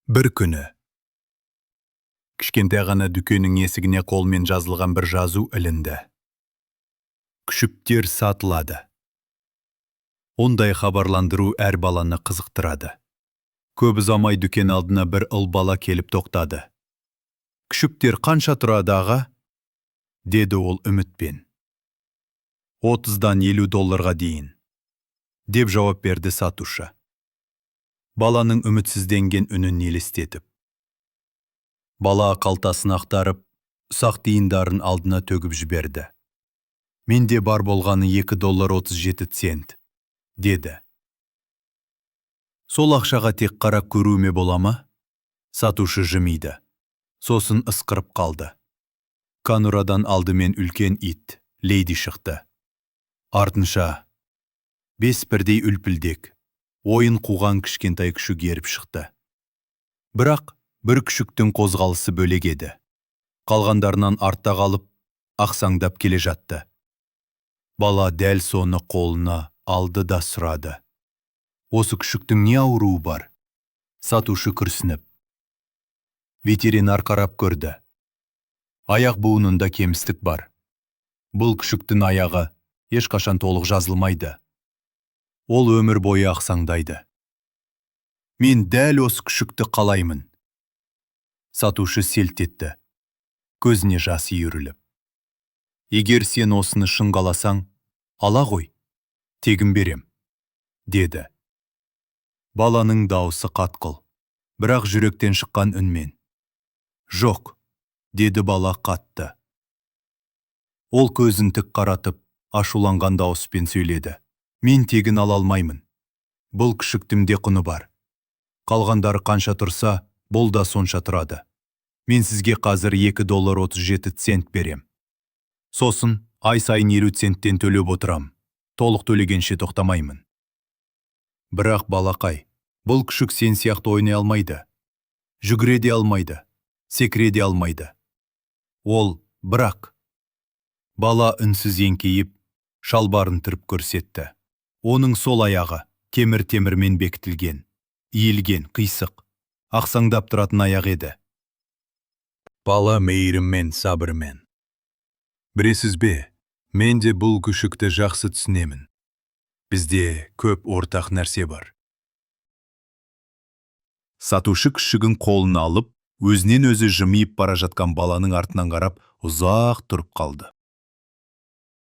Бір күні. Кішкентай ғана дүкеннің есігіне қолмен жазылған бір жазу ілінді. Күшіктер сатылады. Ондай хабарландыру әр баланы қызықтырады. Көп ұзамай дүкен алдына бір ұл бала келіп тоқтады. Күшіктер қанша тұрады аға? Деді ол үмітпен. 30-дан 50 долларға дейін. Деп жауап берді сатушы. Баланың үмітсізденген үнін елестетіп. Бала қалтасын ақтарып, ұсақ тиындарын алдына төгіп жіберді. Менде бар болғаны $2.37, деді. Сол ақшаға тек қарап көруіме бола ма? Сатушы жымиды. Сосын ысқырып қалды. Конурадан алдымен үлкен ит, Лейди шықты. Артынша 5 бірдей үлпілдек, ойын қуған кішкентай күшік еріп шықты. Бірақ бір күшіктің қозғалысы бөлек еді. Қалғандарынан артта қалып, ақсаңдап келе жатты. Бала дәл соны қолына алды да сұрады. Осы күшіктің не ауруы бар? Сатушы күрсініп. Ветеринар қарап көрді. Аяқ буынында кемістік бар. Бұл күшіктің аяғы ешқашан толық жазылмайды. Ол өмір бойы ақсаңдайды. Мен дәл осы күшікті қалаймын. Сатушы селт етті. Көзіне жас үйіріліп. Егер сен осыны шын қаласаң, ала ғой, тегін берем, деді. Баланың дауысы қатқыл, бірақ жүректен шыққан үнмен. Жоқ, деді бала қатты. Ол көзін тік қаратып, ашуланған дауыспен сөйледі. Мен тегін ала алмаймын. Бұл күшіктімде құны бар. Қалғандары қанша тұрса, бұл да сонша тұрады. Мен сізге қазір $2.37 берем. Сосын, ай сайын 50 центтен төлеп отырам. Толық төлегенше тоқтамаймын. Бірақ балақай, бұл күшік сен сияқты ойнай алмайды. Жүгіре де алмайды, секіре де алмайды. Ол, бірақ. Бала үнсіз еңкейіп, шалбарын түріп көрсетті. Оның сол аяғы темір-темірмен бекітілген, иілген, қисық, ақсаңдап тұратын аяқ еді. Бала мейіріммен, сабырмен. Білесіз бе, мен де бұл күшікті жақсы түсінемін. Бізде көп ортақ нәрсе бар. Сатушы күшігін қолына алып, өзінен өзі жымиып бара жатқан баланың артынан қарап, ұзақ тұрып қалды.